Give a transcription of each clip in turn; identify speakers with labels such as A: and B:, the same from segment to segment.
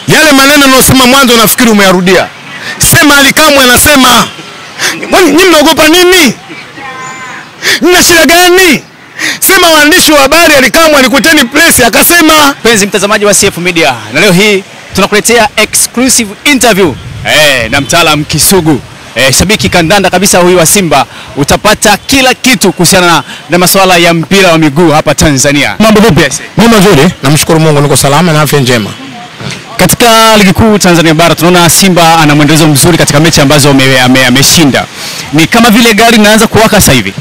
A: Yale maneno unayosema mwanzo nafikiri umeyarudia. Sema Ally Kamwe anasema, "Nyinyi mnaogopa nini? Mna shida gani?" Sema waandishi wa habari Ally Kamwe alikuteni press akasema.
B: Penzi mtazamaji wa CF Media, na leo hii tunakuletea exclusive interview na mtaalamu Kisugu. Shabiki kandanda kabisa huyu wa Simba, utapata kila kitu kuhusiana na masuala ya mpira wa miguu hapa Tanzania. Mambo vipi?
A: Mambo mazuri, namshukuru Mungu niko salama na afya njema.
B: Katika ligi kuu Tanzania bara tunaona Simba ana mwendelezo mzuri katika mechi ambazo ameshinda. Ni kama vile gari linaanza kuwaka sasa hivi.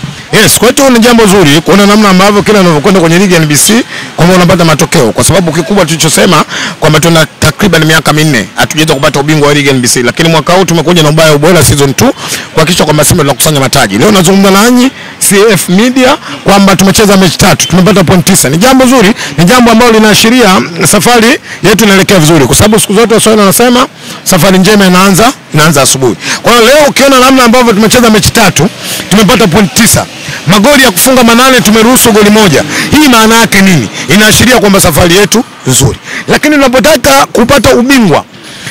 A: Yes, kwetu ni jambo zuri kuona namna ambavyo kila unavyokwenda kwenye ligi ya NBC kwamba unapata matokeo, kwa sababu kikubwa tulichosema kwamba tuna takriban miaka 4 hatujaweza kupata ubingwa wa ligi ya NBC, lakini mwaka huu tumekuja na ubaya ubora season 2 kuhakikisha kwamba Simba tunakusanya mataji. Leo nazungumza nanyi CF Media kwamba tumecheza mechi 3, tumepata point 9. Ni jambo zuri, ni jambo ambalo linaashiria safari yetu inaelekea vizuri, kwa sababu siku zote Waswahili wanasema safari njema inaanza asubuhi. Kwa hiyo leo ukiona namna ambavyo tumecheza mechi 3, tumepata point 9. Magoli ya kufunga 8, tumeruhusu goli 1. Hii maana yake nini? Inaashiria kwamba safari yetu nzuri. Lakini tunapotaka kupata ubingwa,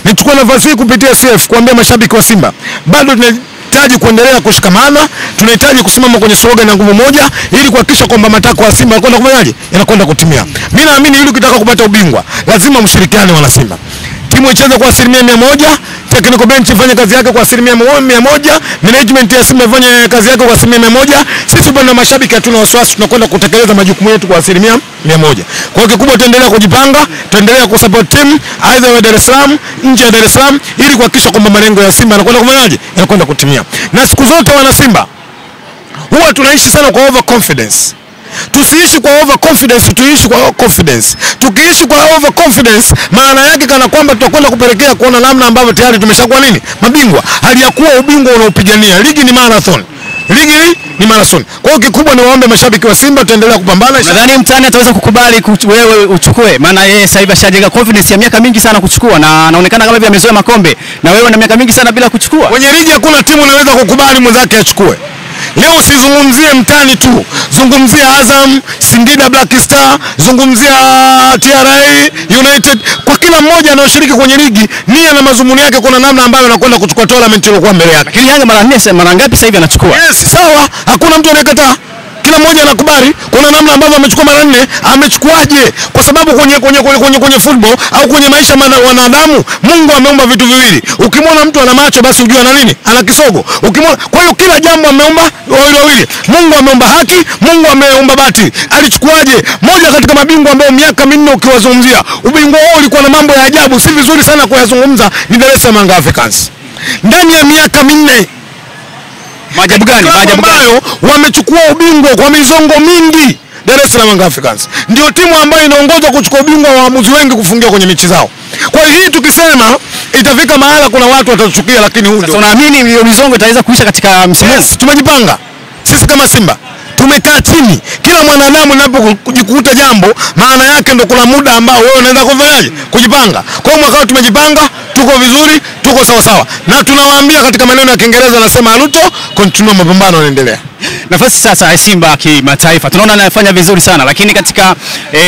A: nichukue nafasi hii kupitia CF kuambia mashabiki wa Simba, bado tunahitaji kuendelea kushikamana, tunahitaji kusimama kwenye slogan na nguvu moja ili kuhakikisha kwamba matakwa ya Simba yanakwenda kufanyaje? Yanakwenda kutimia. Mimi naamini ili ukitaka kupata ubingwa, lazima mshirikiane wana Simba. Timu icheze kwa 100%, technical bench ifanye kazi yake kwa 100%, management ya Simba ifanye kazi yake kwa 100%. Sisi bwana mashabiki hatuna wasiwasi, tunakwenda kutekeleza majukumu yetu kwa 100%. Kwa hiyo kikubwa tuendelea kujipanga, tuendelea kusupport team aidha wa Dar es Salaam, nje ya Dar es Salaam, ili kuhakikisha kwamba malengo ya Simba yanakwenda kufanyaje? Yanakwenda kutimia. Na siku zote wana Simba huwa tunaishi sana kwa overconfidence. Tusiishi kwa overconfidence, tuishi kwa confidence. Tukiishi kwa overconfidence, maana yake kana kwamba tutakwenda kupelekea kuona namna ambavyo tayari tumeshakuwa nini? Mabingwa. Hali ya kuwa ubingwa unaopigania. Ligi ni marathon. Ligi ni marathon. Kwa hiyo kikubwa ni waombe mashabiki wa Simba tuendelea kupambana.
B: Nadhani mtani ataweza kukubali wewe uchukue, maana yeye sasa hivi ashajenga confidence ya miaka mingi sana kuchukua, na anaonekana kama hivi amezoea makombe, na wewe na miaka mingi sana bila kuchukua.
A: Kwenye ligi hakuna timu inaweza kukubali mwenzake achukue. Leo usizungumzie mtani tu, zungumzia Azam, Singida Black Star, zungumzia TRA United, kwa kila mmoja anaoshiriki kwenye ligi nia na mazumuni yake kuna namna ambayo anakwenda kuchukua tournament iliyokuwa mbele yake.
B: Lakini Yanga mara ngapi sasa hivi anachukua?
A: Yes, sawa, hakuna mtu anayekataa. Kila mmoja anakubali kuna namna ambavyo amechukua mara 4, amechukuaje? Kwa sababu kwenye football au kwenye maisha wanadamu, Mungu ameumba vitu viwili. Ukimwona mtu ana macho basi ujue ana nini? Ana kisogo. Ukimwona, kwa hiyo kila jambo ameumba wawili. Mungu ameumba haki, Mungu ameumba batili. Alichukuaje? Moja katika mabingwa ambao miaka 4 ukiwazungumzia, ubingwa wao ulikuwa na mambo ya ajabu, si vizuri sana kuyazungumza, ni Dar es Salaam Africans. Ndani ya miaka 4
B: maajabu gani? Maajabu gani?
A: Wamechukua ubingwa kwa mizongo mingi. Dar es Salaam Africans ndio timu ambayo inaongoza kuchukua ubingwa wa waamuzi wengi kufungia kwenye mechi zao. Kwa hiyo hii tukisema itafika mahala kuna watu watatuchukia, lakini huu ndio.
B: Unaamini hiyo mizongo itaweza kuisha katika msimu huu?
A: Yes, tumejipanga. Sisi kama Simba tumekaa chini. Kila mwanadamu anapojikuta jambo, maana yake ndio kuna muda ambao wewe unaenda kufanyaje? Kujipanga. Kwa hiyo mwaka tumejipanga, tuko vizuri, tuko sawa sawa. Na tunawaambia katika maneno ya Kiingereza anasema Aluto, continue, mapambano yanaendelea.
B: Nafasi sasa ya Simba kimataifa tunaona anafanya vizuri sana, lakini katika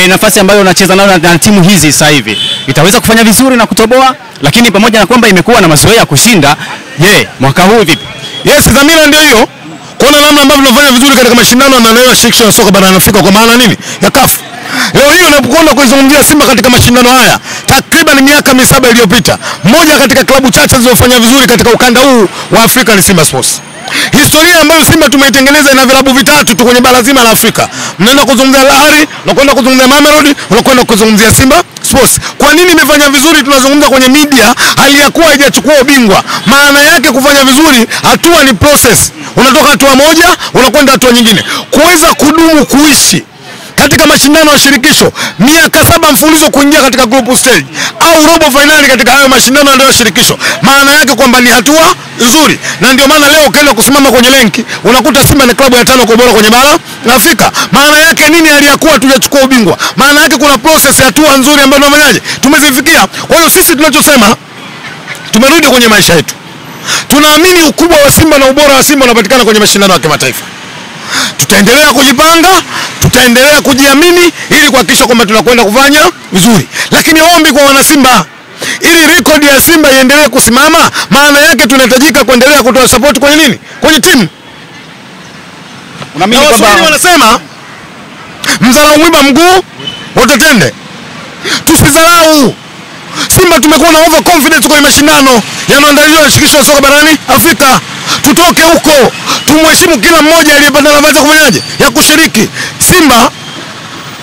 B: nafasi ambayo unacheza nayo na timu hizi sasa hivi itaweza kufanya vizuri na kutoboa, lakini pamoja na kwamba imekuwa na mazoea ya kushinda, mwaka huu vipi?
A: Yes, dhamira ndio hiyo. Kuna namna ambavyo tunafanya vizuri katika mashindano na leo shirikisho la soka barani Afrika kwa maana nini? Ya CAF. Leo hii unapokwenda kuizungumzia Simba katika mashindano haya, takriban miaka 7 iliyopita, moja katika klabu chache zilizofanya vizuri katika ukanda huu wa Afrika ni Simba Sports. Historia ambayo Simba tumeitengeneza ina vilabu vitatu tu kwenye bara zima la Afrika. Mnaenda kuzungumzia Al Ahly, unakwenda kuzungumzia Mamelodi, unakwenda kuzungumzia Simba Sports. Kwa nini imefanya vizuri? Tunazungumza kwenye media hali ya kuwa haijachukua ubingwa. Maana yake kufanya vizuri, hatua ni process. Unatoka hatua moja, unakwenda hatua nyingine. Kuweza kudumu kuishi katika mashindano ya shirikisho miaka 7 mfululizo kuingia katika group stage au robo finali katika hayo mashindano ndio shirikisho, maana yake kwamba ni hatua nzuri. Na ndio maana leo ukienda kusimama kwenye lenki unakuta Simba ni klabu ya 5 kwa bora kwenye bara la Afrika. Maana yake nini? Aliyakuwa tujachukua ubingwa, maana yake kuna process ya hatua nzuri ambayo tumefanyaje, tumezifikia. Kwa hiyo sisi tunachosema, tumerudi kwenye maisha yetu. Tunaamini ukubwa wa Simba na ubora wa Simba unapatikana kwenye mashindano ya kimataifa. Tutaendelea kujipanga, tutaendelea kujiamini ili kuhakikisha kwamba tunakwenda kufanya vizuri. Lakini ombi kwa wana Simba, ili record ya Simba iendelee kusimama, maana yake tunahitajika kuendelea kutoa support kwenye nini? Kwenye timu.
B: Unaamini kwamba
A: wanasema mdharau mwiba mguu utatende? Tusidharau. Simba tumekuwa na over confidence kwenye mashindano yanayoandaliwa na shirikisho la soka barani Afrika. Tutoke huko, tumheshimu kila mmoja aliyepata nafasi ya kufanyaje, ya kushiriki. Simba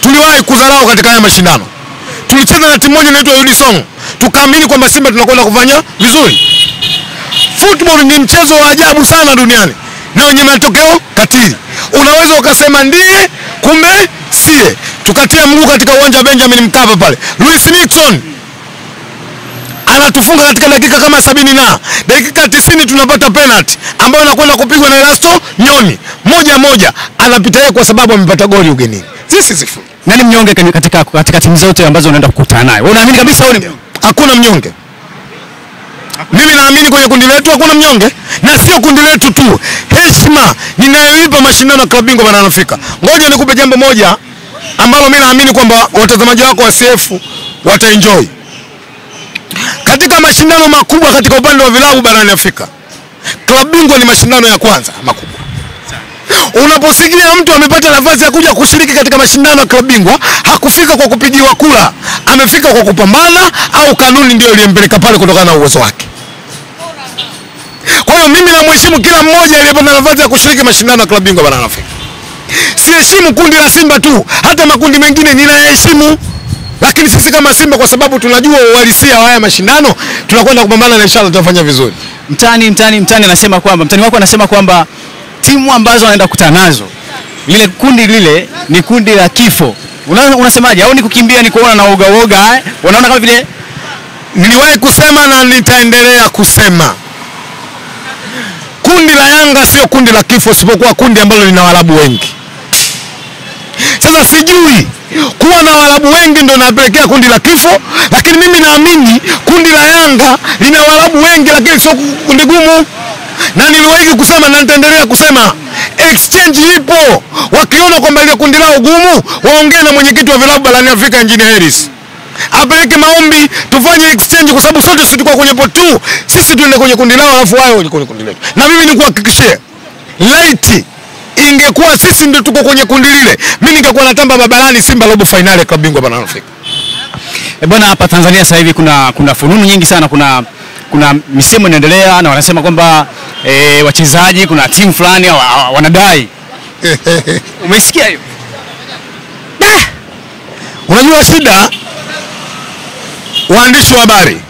A: tuliwahi kudharau katika haya mashindano. Tulicheza na timu moja inaitwa Udisong, tukaamini kwamba Simba tunakwenda kufanya vizuri. Football ni mchezo wa ajabu sana duniani na wenye matokeo katili. Unaweza ukasema ndiye, kumbe sie. Tukatia mguu katika uwanja wa Benjamin Mkapa pale. Luis Nixon anatufunga katika dakika kama 70 na dakika 90 tunapata penalty ambayo inakwenda kupigwa na Erasto Nyoni. 1-1 anapita yeye kwa sababu amepata goli ugenini. Sisi sifu.
B: Nani mnyonge katika timu zote ambazo unaenda kukutana naye? Unaamini kabisa wewe ni
A: hakuna mnyonge? Mimi naamini kwenye kundi letu hakuna mnyonge, na sio kundi letu tu. Heshima ninayoipa mashindano ya klabu bingwa barani Afrika. Ngoja nikupe jambo moja ambalo mimi naamini kwamba watazamaji wako wa CF wataenjoy. Katika mashindano makubwa katika upande wa vilabu barani Afrika, klabu bingwa ni mashindano ya kwanza makubwa. Unaposikia mtu amepata nafasi ya kuja kushiriki katika mashindano ya klabu bingwa, hakufika kwa kupigiwa kura, amefika kwa kupambana au kanuni ndio iliyempeleka pale kutokana na uwezo wake. Kwa hiyo mimi namheshimu kila mmoja aliyepata nafasi ya kushiriki mashindano ya klabu bingwa barani Afrika. Siheshimu kundi la Simba tu, hata makundi mengine ninayaheshimu. Lakini sisi kama Simba, kwa sababu tunajua uhalisia wa haya mashindano, tunakwenda kupambana na inshallah tutafanya vizuri.
B: Mtani anasema kwamba mtani wako anasema kwamba timu ambazo anaenda kukutana nazo, lile kundi lile ni kundi la kifo. Unasemaje? Au ni kukimbia, ni kuona na uoga? Wanaona kama vile
A: niliwahi kusema na nitaendelea kusema, kundi la Yanga sio kundi la kifo, isipokuwa kundi ambalo lina Waarabu wengi. Sasa sijui kuwa na Waarabu wengi ndio napelekea kundi la kifo, lakini mimi naamini kundi la Yanga lina Waarabu wengi, lakini sio kundi gumu. Na niliwahi kusema na nitaendelea kusema, exchange ipo. Wakiona kwamba ile kundi lao gumu, waongee na mwenyekiti wa vilabu barani Afrika Engineer Harris, apeleke maombi tufanye exchange, kwa sababu sote sisi tulikuwa kwenye pot 2, sisi tuende kwenye kundi lao alafu wao waje kwenye kundi letu. Na mimi nikuhakikishie, light ingekuwa sisi ndio tuko kwenye kundi lile, mimi ningekuwa natamba babarani Simba robo finali ya klabu bingwa barani Afrika.
B: Bwana, hapa Tanzania sasa hivi kuna fununu nyingi sana, kuna misemo inaendelea na wanasema kwamba wachezaji, kuna timu fulani wanadai. Umesikia hiyo?
A: Unajua shida, waandishi wa habari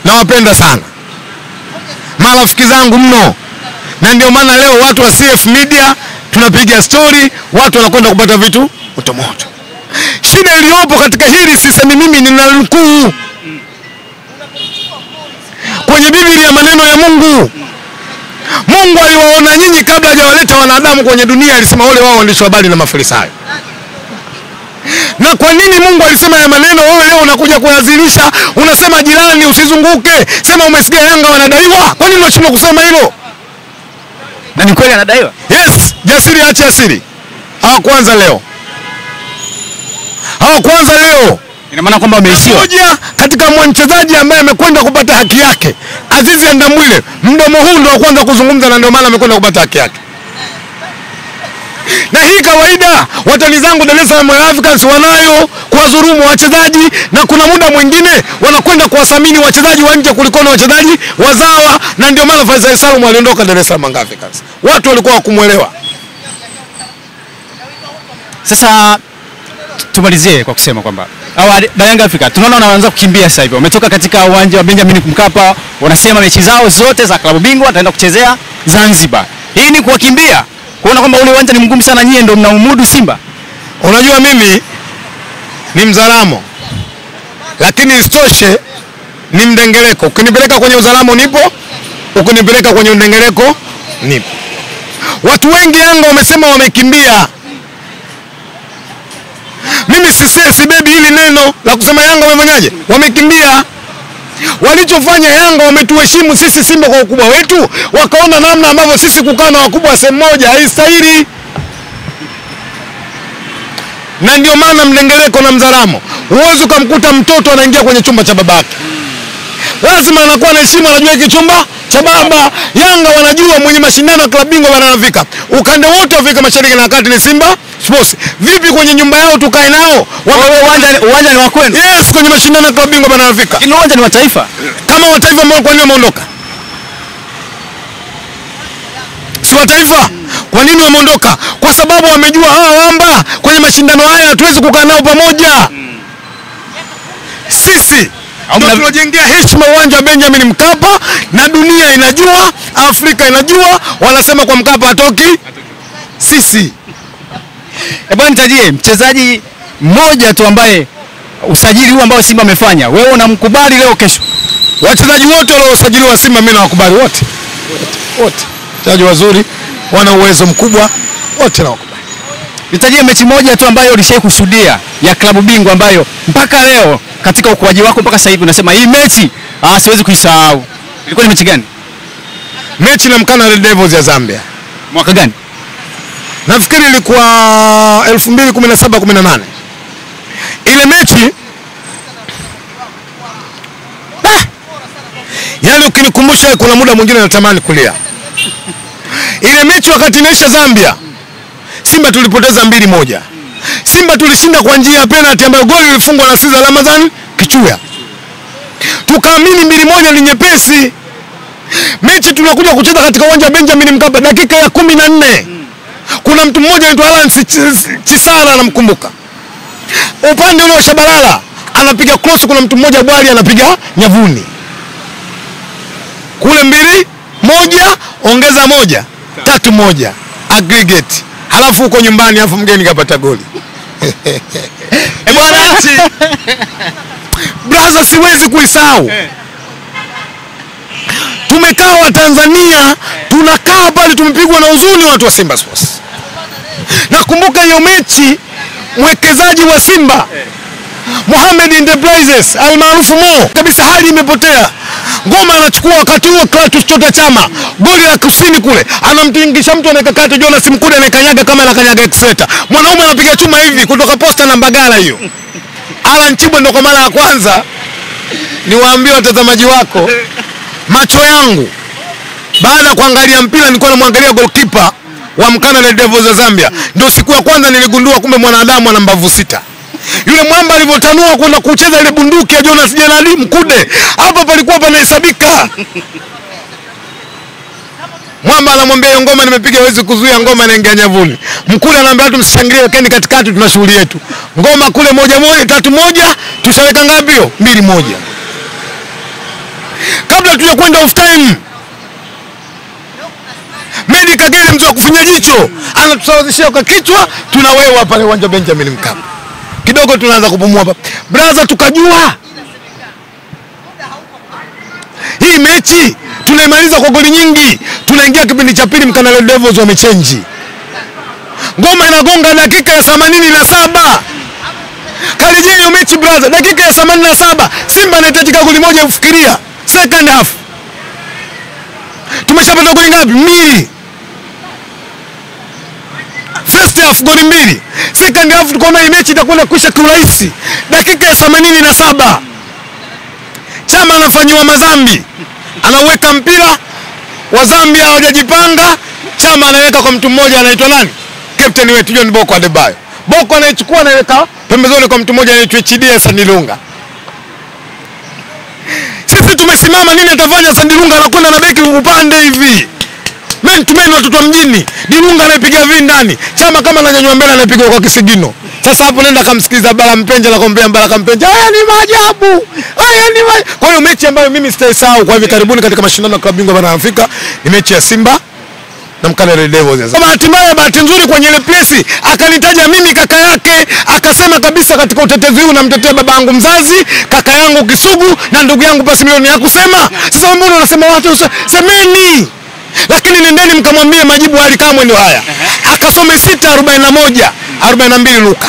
A: nawapenda sana, marafiki zangu mno, na ndio maana leo watu wa CF Media tunapiga story, watu wanakwenda kupata vitu moto. Shida iliyopo katika hili, sisemi mimi, ninanukuu kwenye Biblia maneno ya Mungu. Mungu aliwaona nyinyi kabla hajawaleta wanadamu kwenye dunia, alisema wale wao waandishi wa habari na Mafarisayo. Na kwa nini Mungu alisema ya maneno? Wewe leo unakuja kuyazilisha, unasema jirani usizunguke, sema umesikia Yanga wanadaiwa. Kwa nini unashindwa kusema hilo?
B: Na ni kweli anadaiwa?
A: Yes, jasiri acha asiri. Hawakuanza leo.
B: Ina maana kwamba wameishiwa.
A: Mmoja katika mchezaji ambaye amekwenda kupata haki yake, Azizi Ndamwile, mdomo huu ndio kwanza kuzungumza, na ndio maana amekwenda kupata haki yake. Na hii kawaida, watani zangu Dar es Salaam Africans wanayo kuwadhulumu wachezaji, na kuna muda mwingine wanakwenda kuwathamini wachezaji wa nje kuliko na wachezaji wazawa, na ndio maana Faisal Salum aliondoka Dar es Salaam Africans. Watu walikuwa wakumuelewa.
B: Sasa tumalizie kwa kusema kwamba Yanga Afrika tunaona wanaanza kukimbia sasa hivi. Wametoka katika uwanja wa Benjamin Mkapa, wanasema mechi zao zote za klabu bingwa wataenda kuchezea Zanzibar. Hii ni kuwakimbia, kuona kwamba ule uwanja ni mgumu sana, nyie ndio mnaumudu Simba.
A: Unajua mimi ni Mzaramo, lakini isitoshe ni mdengereko. Ukinipeleka kwenye Uzaramo nipo, ukinipeleka kwenye mdengereko nipo. Watu wengi Yanga wamesema wamekimbia. Mimi sibebi hili neno la kusema Yanga wamefanyaje, wamekimbia. Walichofanya Yanga, wametuheshimu sisi Simba kwa ukubwa wetu, wakaona namna ambavyo sisi kukaa na wakubwa sehemu moja haistahili. Na ndio maana mlengeleko na mzaramo, uwezo kumkuta mtoto anaingia kwenye chumba cha babake. Lazima anakuwa na heshima, anajua hiki chumba cha baba. Yanga wanajua mwenye mashindano ya klabu bingwa wanafika. Ukanda wote wa Afrika Mashariki na Kati ni Simba Sports. Vipi kwenye nyumba yao tukae nao?
B: Uwanja ni wa kwenu.
A: Yes, kwenye mashindano ya klabu bingwa wanafika.
B: Ile uwanja ni wa taifa.
A: Kama wa taifa ambao kwa nini wameondoka? Si wa taifa. Kwa nini wameondoka? Kwa sababu wamejua Wamba kwenye mashindano haya hatuwezi kukaa nao pamoja. Sisi ndio tunajengea heshima uwanja wa Benjamin Mkapa, na dunia inajua, Afrika inajua, wanasema kwa Mkapa hatoki sisi.
B: Bwana, nitajie mchezaji mmoja tu ambaye usajili huu ambao Simba amefanya, wewe unamkubali leo kesho?
A: Wachezaji wote waliosajiliwa Simba mimi nawakubali wote. Wachezaji wazuri, wana uwezo mkubwa, wote nawakubali.
B: Nitajie mechi moja tu ambayo ulishawahi kushuhudia ya klabu bingwa ambayo mpaka leo katika ukuaji wako mpaka sasa hivi unasema hii mechi siwezi kuisahau. Ilikuwa ni mechi gani?
A: Mechi na Mkana Red Devils ya Zambia.
B: Mwaka gani?
A: Nafikiri ilikuwa 2017-18. Ile mechi yaani ukinikumbusha kuna muda mwingine natamani kulia. Ile mechi wakati inaisha Zambia, Simba tulipoteza 2-1. Simba tulishinda kwa njia ya penalty ambayo goli lilifungwa na Siza Ramadhan Kichuya. Tukaamini 2-1 ni nyepesi. Mechi tunakuja kucheza katika uwanja wa Benjamin Mkapa, dakika ya 14. Kuna mtu mmoja anaitwa Alan Chisara anamkumbuka. Upande ule wa Shabalala anapiga cross, kuna mtu mmoja Bwali anapiga nyavuni. Kule 2-1 ongeza 1, 3-1 aggregate. Halafu huko nyumbani afu mgeni kapata goli. Bwana brother, siwezi kuisahau. Tumekaa wa Tanzania, tunakaa pale tumepigwa na huzuni watu wa Simba Sports. Nakumbuka hiyo mechi mwekezaji wa Simba Mohamed Enterprises almaarufu Mo kabisa, hali imepotea. Ngoma anachukua wakati huo Clatous Chota Chama, goli la kusini kule, anamtingisha mtu anakakata Jonas Mkude anakanyaga kama anakanyaga exeter. Mwanaume anapiga chuma hivi kutoka posta na Mbagala hiyo. Alan Chibwe ndo kwa mara ya kwanza niwaambie watazamaji wako, macho yangu baada ya kuangalia mpira nilikuwa namwangalia goalkeeper wa Mkana Red Devils za Zambia. Ndio siku ya kwanza niligundua kumbe mwanadamu ana mbavu 6. Yule mwamba alivyotanua kwenda kucheza ile bunduki ya Jonas Jenali Mkude, hapa palikuwa panahesabika. Mwamba anamwambia hiyo ngoma nimepiga hawezi kuzuia, ngoma inaingia nyavuni. Mkude anaambia watu mshangilie, keni katikati tuna shughuli yetu. Ngoma kule 1-1, 3-1, tushaweka ngapi hiyo? 2-1. Kabla tuja kwenda off time, Medi Kagere mtu wa kufinya jicho anatusawazishia kwa kichwa, tunawewa pale uwanja Benjamin Mkapa. Kidogo tunaanza kupumua hapa. Brother, tukajua hii mechi tunaimaliza kwa goli nyingi. Tunaingia kipindi cha pili, Mkana Red Devils wamechange. Ngoma inagonga dakika ya 87. Karejea hiyo mechi brother, dakika ya 87 Simba anahitajika goli moja ufikiria. Second half tumeshapata goli ngapi? 2. First half goli 2. Second half tukaona hii mechi itakwenda kuisha kiurahisi. Dakika ya 87 Chama anafanywa mazambi, anaweka mpira wa Zambia hawajajipanga. Chama anaweka kwa mtu mmoja anaitwa nani? Captain wetu John Boko Adebayo. Boko anaichukua anaweka pembezoni kwa mtu mmoja anaitwa HD Sandilunga. Sisi tumesimama, nini atafanya Sandilunga? Anakwenda na beki upande hivi. Men to men, watoto wa mjini. Dilunga anapiga hivi ndani. Chama kama ananyanyua mbele anapiga kwa kisigino. Sasa hapo nenda kamsikiza Bala Mpenja na kumwambia Bala Mpenja, haya ni maajabu. Haya ni maajabu. Kwa hiyo mechi ambayo mimi sitaisahau kwa hivi karibuni katika mashindano ya klabu bingwa bara Afrika ni mechi ya Simba na Mkana Red Devils. Kama hatimaye bahati nzuri kwenye ile place akanitaja mimi kaka yake, akasema kabisa katika utetezi huu namtetea baba yangu mzazi, kaka yangu Kisugu na ndugu yangu Pasi Milioni ya kusema. Sasa mbona unasema watu semeni? Lakini nendeni mkamwambie majibu hali kama ndio haya. Akasome 6:41, 42 Luka.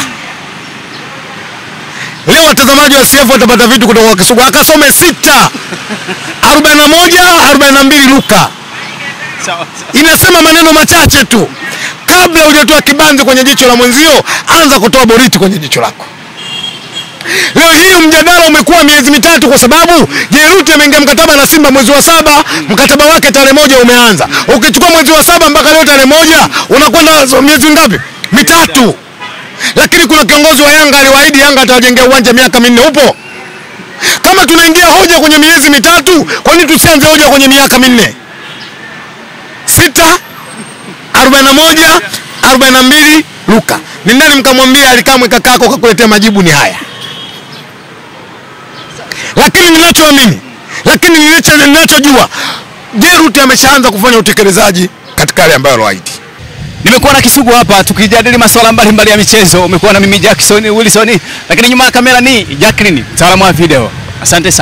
A: Leo watazamaji wa CF watapata vitu kutoka kwa Kisugu. Akasome 6:41, 42 Luka. Inasema maneno machache tu. Kabla hujatoa kibanzi kwenye jicho la mwenzio, anza kutoa boriti kwenye jicho lako. Leo hii mjadala umekuwa miezi mitatu kwa sababu Jeruti ameingia mkataba na Simba mwezi wa 7, mkataba wake tarehe 1 umeanza. Ukichukua mwezi wa 7 mpaka leo tarehe 1 unakwenda miezi ngapi? Mitatu. Lakini kuna kiongozi wa Yanga aliwaahidi Yanga atawajengea uwanja miaka 4. Upo? Kama tunaingia hoja kwenye miezi mitatu, kwa nini tusianze hoja kwenye miaka 4? 6 41 42 Luka. Ni nani mkamwambia Alikamwe kakako kakuletea majibu ni haya? Lakini ninachoamini, ninachojua, Jeruti ameshaanza kufanya utekelezaji katika yale ambayo aliahidi.
B: Nimekuwa na Kisugu hapa tukijadili masuala mbalimbali ya michezo. Umekuwa na mimi Jackson Wilson, lakini nyuma ya kamera ni Jacqueline, mtaalamu wa video. Asante sana.